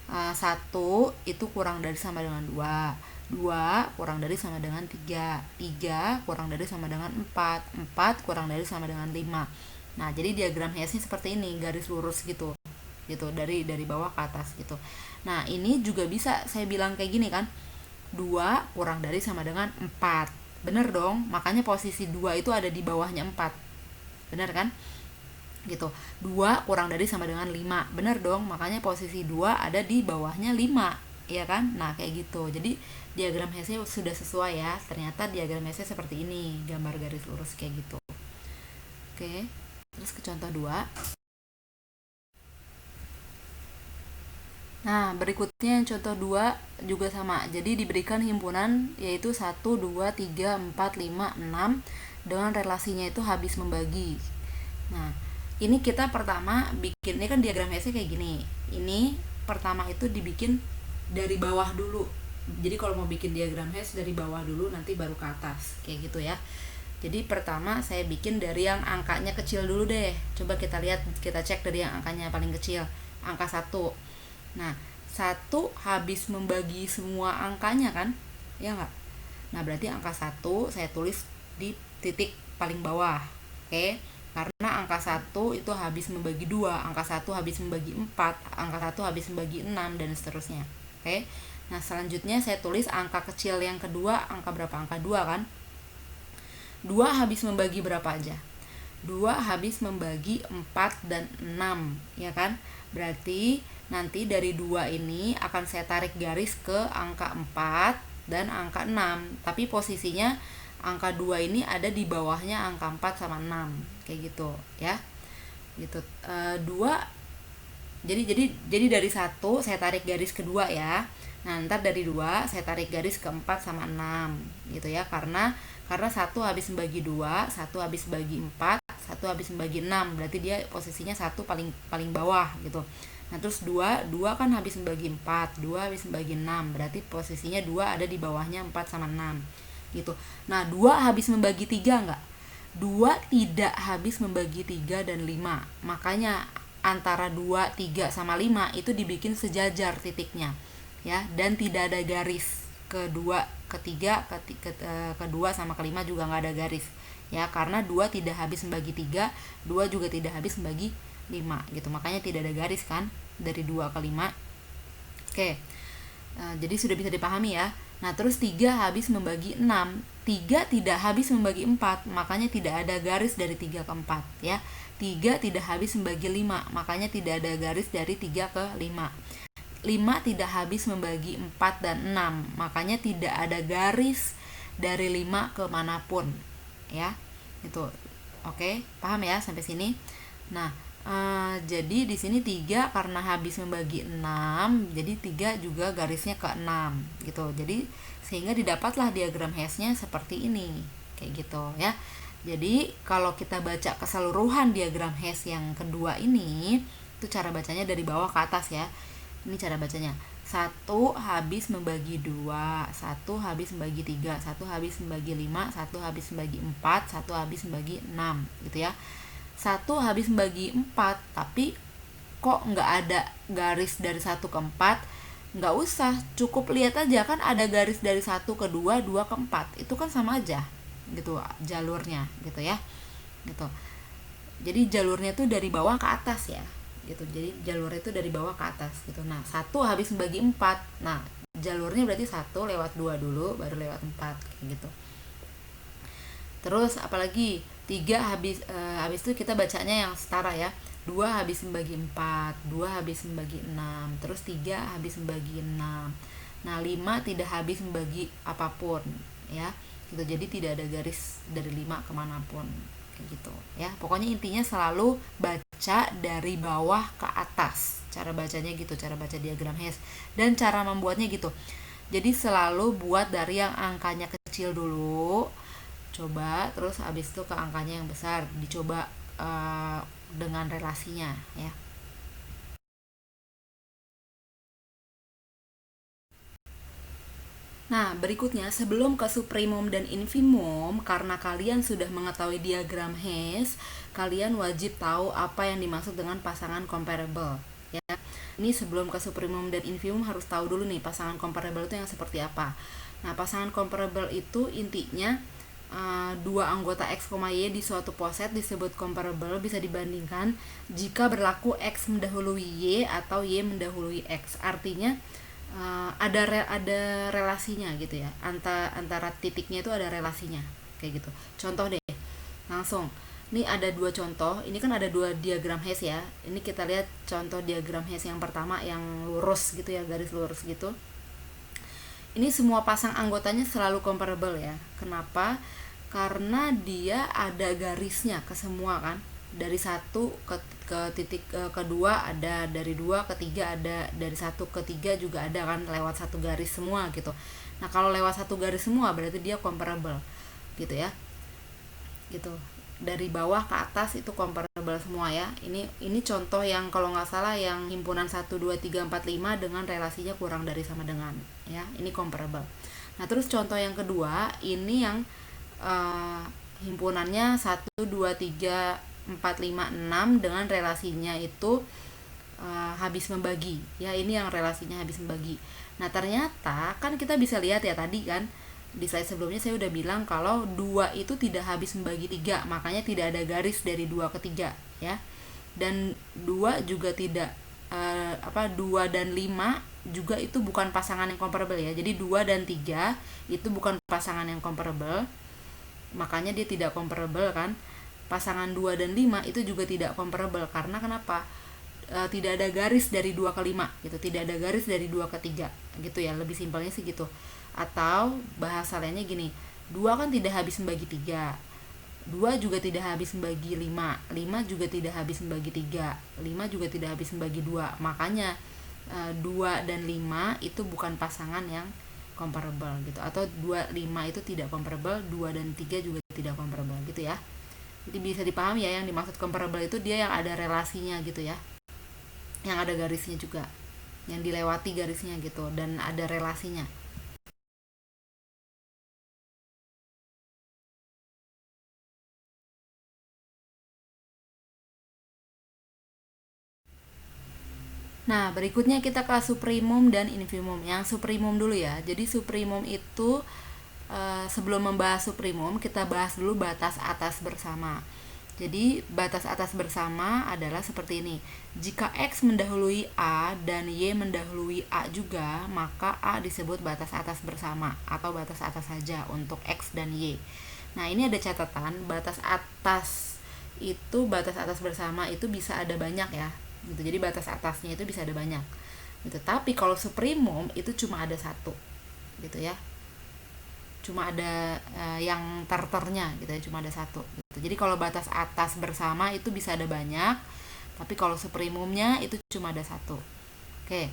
1 itu kurang dari sama dengan 2, 2 kurang dari sama dengan 3, 3 kurang dari sama dengan 4, 4 kurang dari sama dengan 5. Nah, jadi diagram Hess-nya seperti ini, garis lurus gitu. Gitu, dari bawah ke atas gitu. Nah, ini juga bisa saya bilang kayak gini kan. 2 kurang dari sama dengan 4. Bener dong? Makanya posisi 2 itu ada di bawahnya 4. Bener kan? Gitu. 2 kurang dari sama dengan 5. Bener dong? Makanya posisi 2 ada di bawahnya 5. Iya kan? Nah, kayak gitu. Jadi diagram Hess-nya sudah sesuai ya. Ternyata diagram Hess-nya seperti ini, gambar garis lurus kayak gitu. Oke. Terus ke contoh 2. Nah, berikutnya yang contoh 2 juga sama. Jadi diberikan himpunan yaitu 1, 2, 3, 4, 5, 6 dengan relasinya itu habis membagi. Nah, ini kita pertama bikin, ini kan diagram Hess kayak gini. Ini pertama itu dibikin dari bawah dulu. Jadi kalau mau bikin diagram Hess dari bawah dulu, nanti baru ke atas, kayak gitu ya. Jadi pertama saya bikin dari yang angkanya kecil dulu deh. Coba kita lihat, kita cek dari yang angkanya paling kecil, angka 1. Nah, 1 habis membagi semua angkanya kan? Ya nggak? Nah, berarti angka 1 saya tulis di titik paling bawah. Oke? Karena angka 1 itu habis membagi 2, angka 1 habis membagi 4, angka 1 habis membagi 6, dan seterusnya. Oke? Nah, selanjutnya saya tulis angka kecil yang kedua, angka berapa? Angka 2 kan? 2 habis membagi berapa aja? 2 habis membagi 4 dan 6, ya kan? Berarti nanti dari 2 ini akan saya tarik garis ke angka 4 dan angka 6. Tapi posisinya angka 2 ini ada di bawahnya angka 4 sama 6. Kayak gitu, ya. Gitu. 2 jadi dari 1 saya tarik garis kedua ya. Nah, ntar dari 2 saya tarik garis ke 4 sama 6 gitu ya. Karena 1 habis membagi 2, 1 habis membagi 4, 1 habis membagi 6. Berarti dia posisinya 1 paling bawah gitu. Nah, terus 2 kan habis membagi 4, 2 habis membagi 6. Berarti posisinya 2 ada di bawahnya 4 sama 6 gitu. Nah, 2 habis membagi 3 enggak? 2 tidak habis membagi 3 dan 5. Makanya antara 2, 3 sama 5 itu dibikin sejajar titiknya. Ya, dan tidak ada garis. Kedua, ketiga, kedua sama kelima juga nggak ada garis. Ya, karena 2 tidak habis membagi 3, 2 juga tidak habis membagi 5 gitu. Makanya tidak ada garis kan dari 2 ke 5. Oke. Jadi sudah bisa dipahami ya. Nah, terus 3 habis membagi 6. 3 tidak habis membagi 4, makanya tidak ada garis dari 3 ke 4 ya. 3 tidak habis membagi 5, makanya tidak ada garis dari 3 ke 5. 5 tidak habis membagi 4 dan 6, makanya tidak ada garis dari 5 ke manapun ya. Itu. Oke, paham ya sampai sini? Nah, jadi di sini 3 karena habis membagi 6, jadi 3 juga garisnya ke 6 gitu. Jadi sehingga didapatlah diagram Hess-nya seperti ini. Kayak gitu ya. Jadi kalau kita baca keseluruhan diagram Hess yang kedua ini, itu cara bacanya dari bawah ke atas ya. Ini cara bacanya. 1 habis membagi 2, 1 habis membagi 3, 1 habis membagi 5, 1 habis membagi 4, 1 habis membagi 6 gitu ya. 1 habis membagi 4, tapi kok nggak ada garis dari 1 ke 4? Nggak usah, cukup lihat aja kan ada garis dari 1 ke 2, 2 ke 4. Itu kan sama aja gitu jalurnya gitu ya. Gitu. Jadi jalurnya tuh dari bawah ke atas ya. Gitu. Jadi jalurnya itu dari bawah ke atas gitu. Nah, 1 habis membagi 4. Nah, jalurnya berarti 1 lewat 2 dulu baru lewat 4 kayak gitu. Terus apalagi 3 habis itu kita bacanya yang setara ya. 2 habis membagi 4, 2 habis membagi 6, terus 3 habis membagi 6. Nah, 5 tidak habis membagi apapun ya. Gitu. Jadi tidak ada garis dari 5 kemanapun kayak gitu ya. Pokoknya intinya selalu baca dari bawah ke atas. Cara bacanya gitu, cara baca diagram Hess. Dan cara membuatnya gitu. Jadi selalu buat dari yang angkanya kecil dulu. Coba terus habis itu ke angkanya yang besar, dicoba dengan relasinya ya. Nah, berikutnya sebelum ke supremum dan infimum, karena kalian sudah mengetahui diagram Hess, kalian wajib tahu apa yang dimaksud dengan pasangan comparable ya. Ini sebelum ke supremum dan infimum harus tahu dulu nih pasangan comparable itu yang seperti apa. Nah, pasangan comparable itu intinya dua anggota X, Y di suatu poset disebut comparable bisa dibandingkan jika berlaku X mendahului Y atau Y mendahului X. Artinya ada relasinya gitu ya, antara titiknya itu ada relasinya kayak gitu. Contoh deh, langsung ini ada dua contoh. Ini kan ada dua diagram Hess ya. Ini kita lihat contoh diagram Hess yang pertama yang lurus gitu ya, garis lurus gitu. Ini semua pasang anggotanya selalu comparable ya. Kenapa? Karena dia ada garisnya ke semua kan. Dari satu ke titik kedua ada, dari dua ke tiga ada, dari satu ke tiga juga ada kan, lewat satu garis semua gitu. Nah, kalau lewat satu garis semua berarti dia comparable gitu ya. Gitu. Dari bawah ke atas itu comparable semua ya. Ini contoh yang kalau nggak salah yang himpunan 1 2 3 4 5 dengan relasinya kurang dari sama dengan ya. Ini comparable. Nah, terus contoh yang kedua ini yang himpunannya 1 2 3 4 5 6 dengan relasinya itu habis membagi ya. Ini yang relasinya habis membagi. Nah, ternyata kan kita bisa lihat ya tadi kan di slide sebelumnya saya udah bilang kalau 2 itu tidak habis membagi 3, makanya tidak ada garis dari 2 ke 3 ya. Dan 2 juga tidak 2 dan 5 juga itu bukan pasangan yang comparable ya. Jadi 2 dan 3 itu bukan pasangan yang comparable, makanya dia tidak comparable kan. Pasangan 2 dan 5 itu juga tidak comparable karena kenapa? Tidak ada garis dari 2 ke 5 gitu, tidak ada garis dari 2 ke 3 gitu ya, lebih simpelnya sih gitu. Atau bahasa lainnya gini, 2 kan tidak habis membagi 3, 2 juga tidak habis membagi 5, 5 juga tidak habis membagi 3, 5 juga tidak habis membagi 2, makanya 2 dan 5 itu bukan pasangan yang comparable gitu. Atau 2, 5 itu tidak comparable, 2 dan 3 juga tidak comparable gitu ya. Jadi bisa dipahami ya, yang dimaksud comparable itu dia yang ada relasinya gitu ya, yang ada garisnya juga, yang dilewati garisnya gitu, dan ada relasinya. Nah, berikutnya kita ke supremum dan infimum. Yang supremum dulu ya. Jadi supremum itu sebelum membahas supremum, kita bahas dulu batas atas bersama. Jadi batas atas bersama adalah seperti ini. Jika X mendahului A dan Y mendahului A juga, maka A disebut batas atas bersama atau batas atas saja untuk X dan Y. Nah, ini ada catatan, batas atas itu, batas atas bersama itu bisa ada banyak ya. Gitu. Jadi batas atasnya itu bisa ada banyak. Gitu. Tapi kalau supremum itu cuma ada satu. Gitu ya. Cuma ada yang terternya gitu ya, cuma ada satu gitu. Jadi kalau batas atas bersama itu bisa ada banyak, tapi kalau supremumnya itu cuma ada satu. Oke.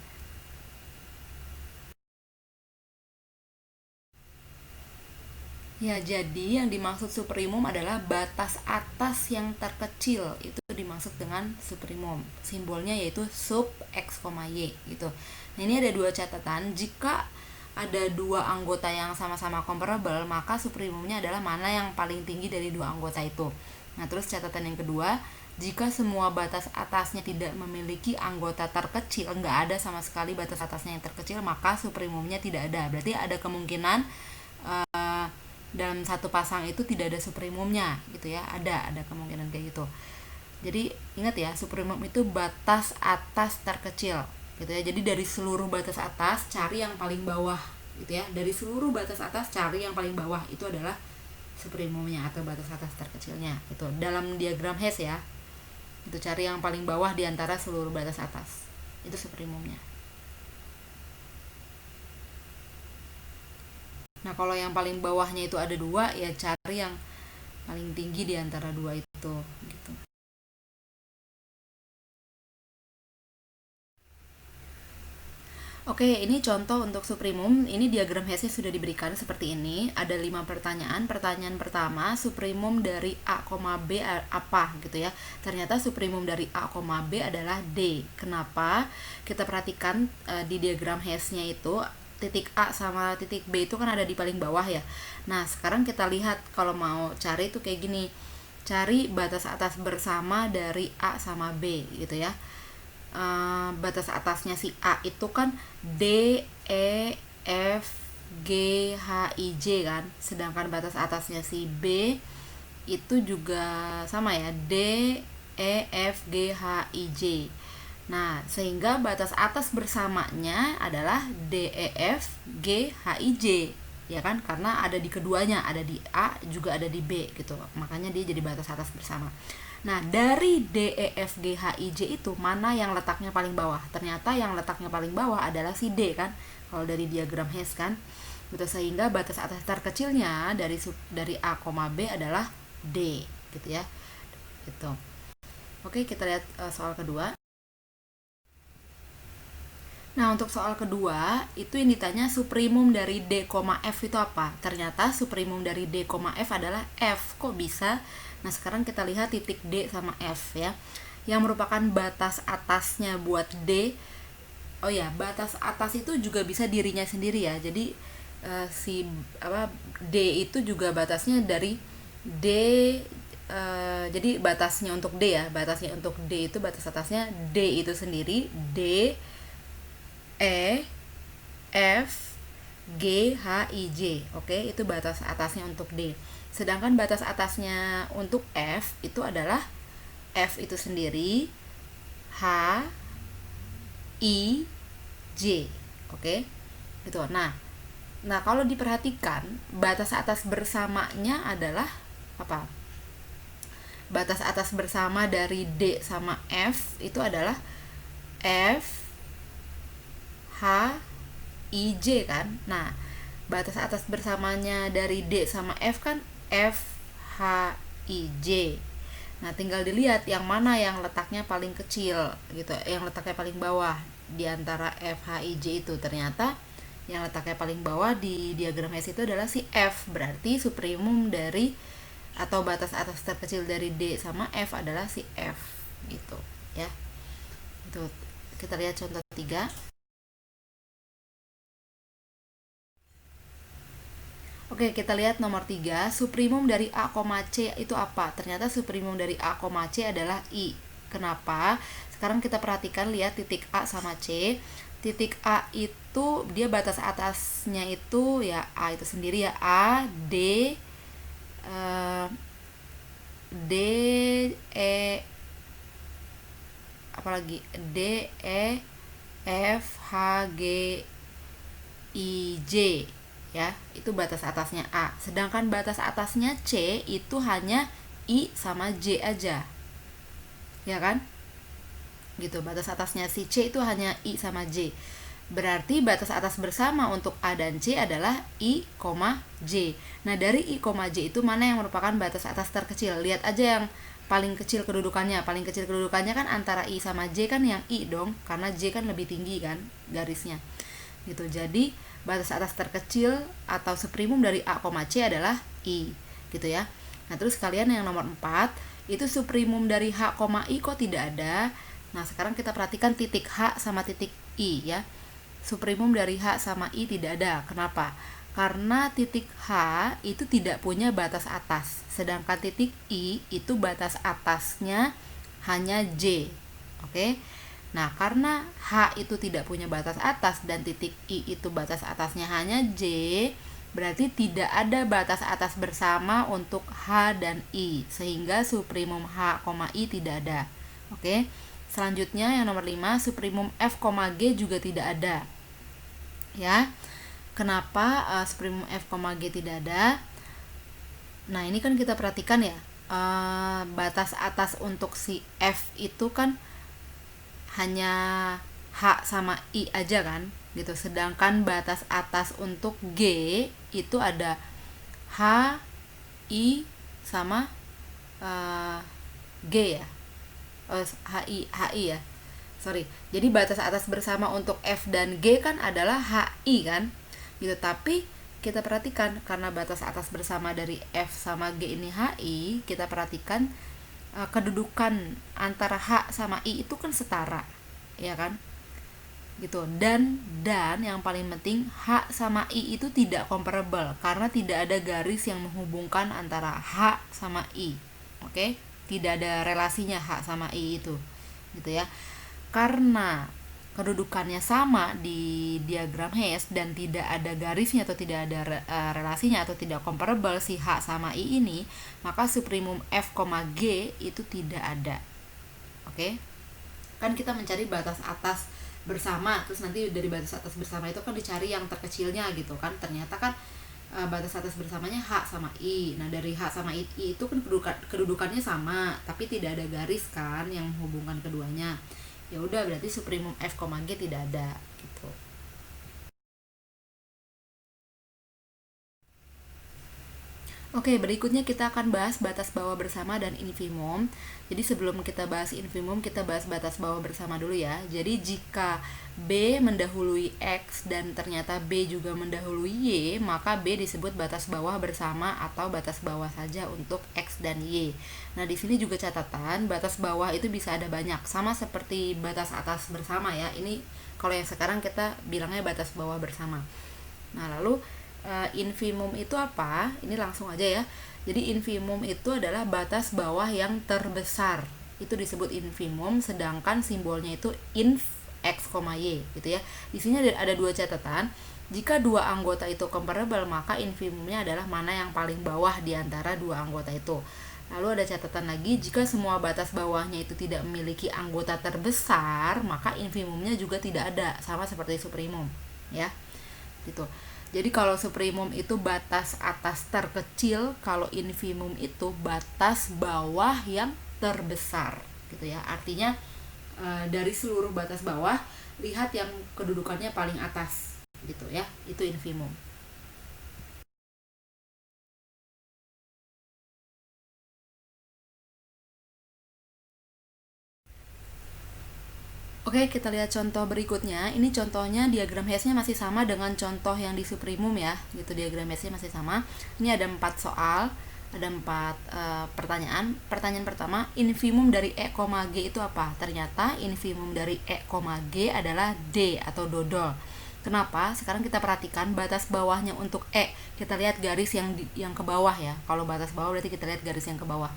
Ya, jadi yang dimaksud supremum adalah batas atas yang terkecil, itu dimaksud dengan supremum. Simbolnya yaitu sub X, Y gitu. Nah, ini ada dua catatan. Jika ada dua anggota yang sama-sama comparable, maka supremumnya adalah mana yang paling tinggi dari dua anggota itu. Nah, terus catatan yang kedua, jika semua batas atasnya tidak memiliki anggota terkecil, nggak ada sama sekali batas atasnya yang terkecil, maka supremumnya tidak ada. Berarti ada kemungkinan dalam satu pasang itu tidak ada supremumnya gitu ya, ada kemungkinan kayak gitu. Jadi ingat ya, supremum itu batas atas terkecil gitu ya. Jadi dari seluruh batas atas cari yang paling bawah gitu ya. Dari seluruh batas atas cari yang paling bawah, itu adalah supremumnya atau batas atas terkecilnya. Itu dalam diagram Hess ya. Itu cari yang paling bawah di antara seluruh batas atas. Itu supremumnya. Nah, kalau yang paling bawahnya itu ada dua, ya cari yang paling tinggi di antara dua itu gitu. Oke, ini contoh untuk supremum. Ini diagram Hess-nya sudah diberikan seperti ini. Ada 5 pertanyaan. Pertanyaan pertama, supremum dari A, B apa gitu ya. Ternyata supremum dari A, B adalah D. Kenapa? Kita perhatikan di diagram Hess-nya itu titik A sama titik B itu kan ada di paling bawah ya. Nah, sekarang kita lihat kalau mau cari itu kayak gini. Cari batas atas bersama dari A sama B gitu ya. batas atasnya si A itu kan D, E, F, G, H, I, J kan, sedangkan batas atasnya si B itu juga sama ya, D, E, F, G, H, I, J. Nah, sehingga batas atas bersamanya adalah D, E, F, G, H, I, J, ya kan, karena ada di keduanya, ada di A juga ada di B gitu, makanya dia jadi batas atas bersama. Nah, dari D, E, F, G, H, I, J itu mana yang letaknya paling bawah? Ternyata yang letaknya paling bawah adalah si D kan, kalau dari diagram Hess kan gitu, sehingga batas atas terkecilnya dari A, B adalah D gitu ya gitu. Oke, kita lihat soal kedua. Nah, untuk soal kedua, itu yang ditanya suprimum dari D, F itu apa? Ternyata suprimum dari D, F adalah F. Kok bisa? Nah, sekarang kita lihat titik D sama F ya. Yang merupakan batas atasnya buat D. Oh ya, batas atas itu juga bisa dirinya sendiri ya. Jadi D itu juga batasnya dari D, jadi batasnya untuk D ya, batasnya untuk D itu batas atasnya D itu sendiri, D, E, F, G, H, I, J. Oke, itu batas atasnya untuk D. Sedangkan batas atasnya untuk F itu adalah F itu sendiri, H, I, J. Oke. Gitu. Nah, kalau diperhatikan batas atas bersamanya adalah apa? Batas atas bersama dari D sama F itu adalah F, H, I, J kan. Nah, batas atas bersamanya dari D sama F kan F, H, I, J. Nah, tinggal dilihat yang mana yang letaknya paling kecil gitu, yang letaknya paling bawah di antara F, H, I, J itu. Ternyata yang letaknya paling bawah di diagram Hess itu adalah si F. Berarti suprimum dari atau batas atas terkecil dari D sama F adalah si F gitu ya. Itu kita lihat contoh 3. Oke, kita lihat nomor 3, suprimum dari A, C itu apa? Ternyata suprimum dari A, C adalah I. Kenapa? Sekarang kita perhatikan, lihat titik A sama C. Titik A itu dia batas atasnya itu ya A itu sendiri ya, A, D, D, E, apalagi D, E, F, H, G, I, J ya, itu batas atasnya A. Sedangkan batas atasnya C itu hanya I sama J aja, ya kan? Gitu, batas atasnya si C itu hanya I sama J. Berarti batas atas bersama untuk A dan C adalah I, J. Nah, dari I, J itu mana yang merupakan batas atas terkecil? Lihat aja yang paling kecil kedudukannya. Paling kecil kedudukannya kan antara I sama J kan yang I dong, karena J kan lebih tinggi kan garisnya. Gitu. Jadi, batas atas terkecil atau suprimum dari A, C adalah I. Gitu ya. Nah, terus kalian yang nomor 4, itu suprimum dari H, I kok tidak ada? Nah, sekarang kita perhatikan titik H sama titik I ya. Suprimum dari H sama I tidak ada. Kenapa? Karena titik H itu tidak punya batas atas, sedangkan titik I itu batas atasnya hanya J. Oke? Nah, karena H itu tidak punya batas atas dan titik I itu batas atasnya hanya J, berarti tidak ada batas atas bersama untuk H dan I, sehingga suprimum H, I tidak ada. Oke? Selanjutnya yang nomor 5, suprimum F, G juga tidak ada. Ya. Kenapa suprimum F, G tidak ada? Nah, ini kan kita perhatikan ya. Batas atas untuk si F itu kan hanya H sama I aja kan, gitu. Sedangkan batas atas untuk G itu ada H, I sama G ya. HI ya. Sorry. Jadi batas atas bersama untuk F dan G kan adalah HI kan. Gitu. Tapi kita perhatikan karena batas atas bersama dari F sama G ini HI, kita perhatikan kedudukan antara H sama I itu kan setara. Ya kan? Gitu. Dan yang paling penting H sama I itu tidak comparable karena tidak ada garis yang menghubungkan antara H sama I. Oke? Tidak ada relasinya H sama I itu, gitu ya. Karena kedudukannya sama di diagram Hayes dan tidak ada garisnya atau tidak ada relasinya atau tidak comparable si H sama I ini, maka supremum F, G itu tidak ada. Oke? Kan kita mencari batas atas bersama, terus nanti dari batas atas bersama itu kan dicari yang terkecilnya gitu kan. Ternyata kan batas atas bersamanya H sama I. Nah, dari H sama I itu kan kedudukannya sama, tapi tidak ada garis kan yang menghubungkan keduanya. Ya udah, berarti supremum F, G tidak ada gitu. Oke, berikutnya kita akan bahas batas bawah bersama dan infimum. Jadi sebelum kita bahas infimum, kita bahas batas bawah bersama dulu ya. Jadi jika B mendahului X dan ternyata B juga mendahului Y, maka B disebut batas bawah bersama atau batas bawah saja untuk X dan Y. Nah, di sini juga catatan, batas bawah itu bisa ada banyak, sama seperti batas atas bersama ya. Ini kalau yang sekarang kita bilangnya batas bawah bersama. Nah, lalu infimum itu apa? Ini langsung aja ya. Jadi infimum itu adalah batas bawah yang terbesar. Itu disebut infimum, sedangkan simbolnya itu inf X, Y gitu ya. Di sini ada dua catatan. Jika dua anggota itu comparable, maka infimumnya adalah mana yang paling bawah di antara dua anggota itu. Lalu ada catatan lagi, jika semua batas bawahnya itu tidak memiliki anggota terbesar, maka infimumnya juga tidak ada, sama seperti supremum ya. Gitu. Jadi kalau supremum itu batas atas terkecil, kalau infimum itu batas bawah yang terbesar, gitu ya. Artinya dari seluruh batas bawah, lihat yang kedudukannya paling atas, gitu ya. Itu infimum. Oke, kita lihat contoh berikutnya. Ini contohnya diagram Hayes-nya masih sama dengan contoh yang di supremum ya. Gitu, diagram Hayes-nya masih sama. Ini ada 4 soal, ada 4 pertanyaan. Pertanyaan pertama, infimum dari E, G itu apa? Ternyata infimum dari E, G adalah D atau dodol. Kenapa? Sekarang kita perhatikan batas bawahnya untuk E. Kita lihat garis yang ke bawah ya. Kalau batas bawah berarti kita lihat garis yang ke bawah.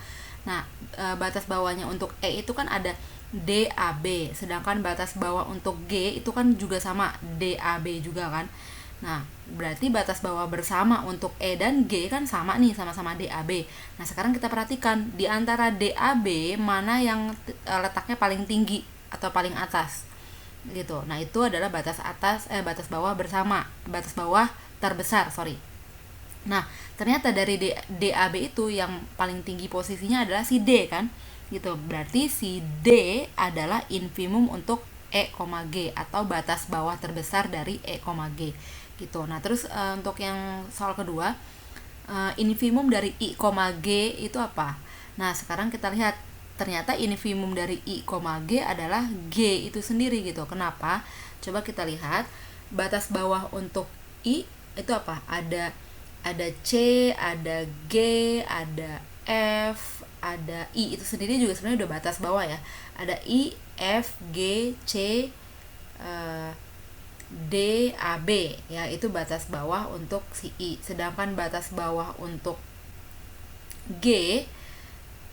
Nah, batas bawahnya untuk E itu kan ada DAB, sedangkan batas bawah untuk G itu kan juga sama, DAB juga kan. Nah, berarti batas bawah bersama untuk E dan G kan sama nih, sama-sama DAB. Nah, sekarang kita perhatikan di antara DAB mana yang letaknya paling tinggi atau paling atas. Gitu. Nah, itu adalah batas bawah bersama, batas bawah terbesar, sorry. Nah, ternyata dari DAB itu yang paling tinggi posisinya adalah si D kan? Gitu. Berarti si D adalah infimum untuk E, G atau batas bawah terbesar dari E, G gitu. Nah, terus untuk yang soal kedua, infimum dari I, G itu apa? Nah, sekarang kita lihat ternyata infimum dari I, G adalah G itu sendiri gitu. Kenapa? Coba kita lihat batas bawah untuk I itu apa? Ada C, ada G, ada F, ada I itu sendiri juga sebenarnya udah batas bawah ya. Ada I, F, G, C, D, A, B ya, itu batas bawah untuk si I. Sedangkan batas bawah untuk G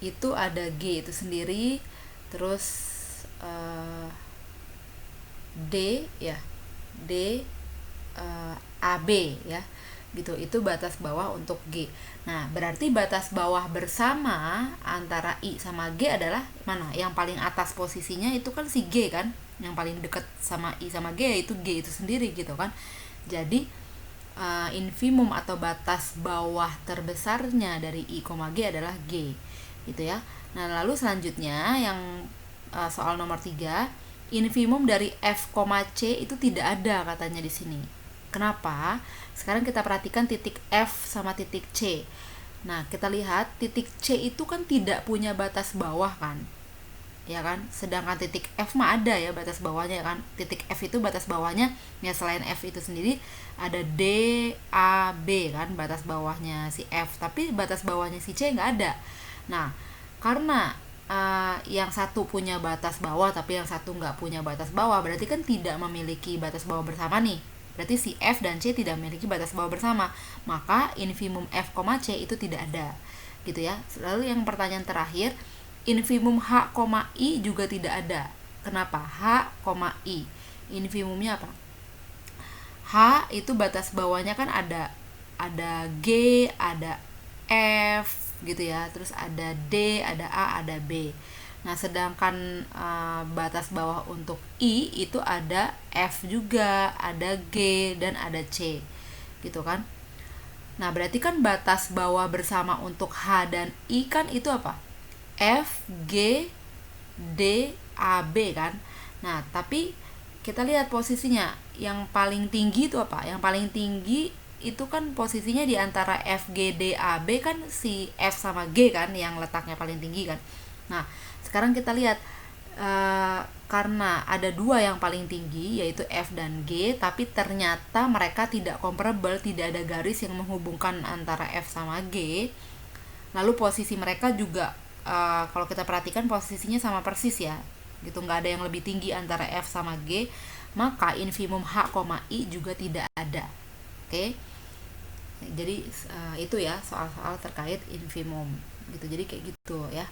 itu ada G itu sendiri, terus D ya, D, AB ya. Gitu, itu batas bawah untuk G. Nah, berarti batas bawah bersama antara I sama G adalah mana? Yang paling atas posisinya itu kan si G kan, yang paling dekat sama I sama G itu G itu sendiri gitu kan. Jadi infimum atau batas bawah terbesarnya dari I, G adalah G gitu ya. Nah, lalu selanjutnya yang soal nomor 3, infimum dari F, C itu tidak ada katanya di sini. Kenapa? Sekarang kita perhatikan titik F sama titik C. Nah, kita lihat titik C itu kan tidak punya batas bawah kan, ya kan? Sedangkan titik F mah ada ya batas bawahnya kan. Titik F itu batas bawahnya ya, selain F itu sendiri ada D, A, B kan, batas bawahnya si F. Tapi batas bawahnya si C nggak ada. Nah, karena yang satu punya batas bawah tapi yang satu nggak punya batas bawah, berarti kan tidak memiliki batas bawah bersama nih. Berarti si F dan C tidak memiliki batas bawah bersama, maka infimum F, C itu tidak ada gitu ya. Lalu yang pertanyaan terakhir, infimum H, I juga tidak ada. Kenapa? H, I. Infimumnya apa? H itu batas bawahnya kan ada G, ada F gitu ya, terus ada D, ada A, ada B. Nah, sedangkan batas bawah untuk I itu ada F juga, ada G, dan ada C gitu kan. Nah, berarti kan batas bawah bersama untuk H dan I kan itu apa? F, G, D, A, B kan. Nah, tapi kita lihat posisinya. Yang paling tinggi itu apa? Yang paling tinggi itu kan posisinya di antara F, G, D, A, B kan si F sama G kan yang letaknya paling tinggi kan. Nah, sekarang kita lihat karena ada dua yang paling tinggi yaitu F dan G, tapi ternyata mereka tidak comparable, tidak ada garis yang menghubungkan antara F sama G. Lalu posisi mereka juga kalau kita perhatikan posisinya sama persis ya, gitu, nggak ada yang lebih tinggi antara F sama G, maka infimum H, I juga tidak ada. Oke, jadi itu ya soal-soal terkait infimum gitu, jadi kayak gitu ya.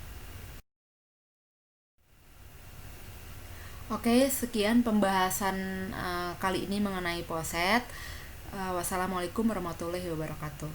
Oke, sekian pembahasan kali ini mengenai poset. Wassalamualaikum warahmatullahi wabarakatuh.